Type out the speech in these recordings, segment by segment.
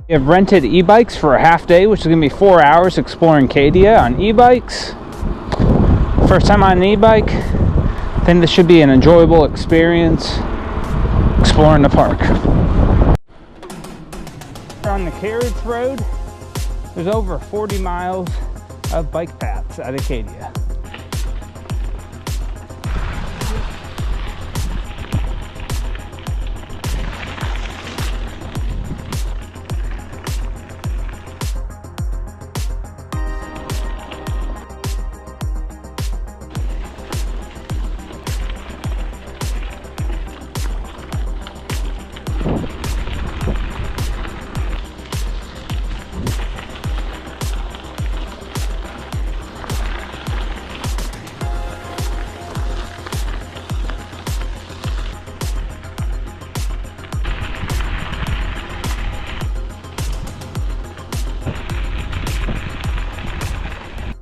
We have rented e-bikes for a half day, which is going to be 4 hours exploring Cadia on e-bikes. First time on an e-bike. I think this should be an enjoyable experience exploring the park. On the Carriage Road, there's over 40 miles of bike paths at Acadia.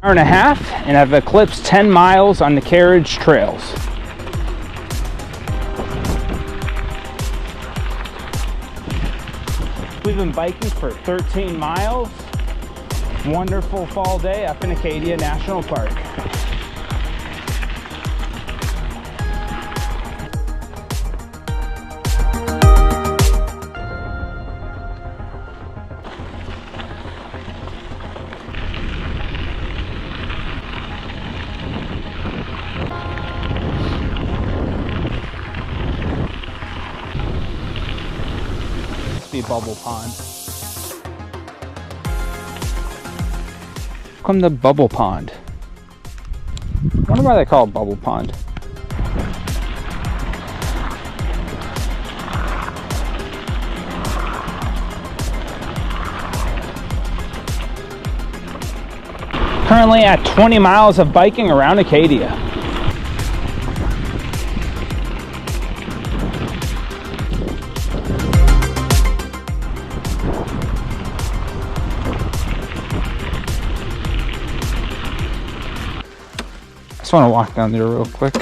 Hour and a half, and I've eclipsed 10 miles on the carriage trails. We've been biking for 13 miles. Wonderful fall day up in Acadia National Park. Bubble pond. Come to Bubble Pond. I wonder why they call it Bubble Pond. Currently at 20 miles of biking around Acadia. I just want to walk down there real quick.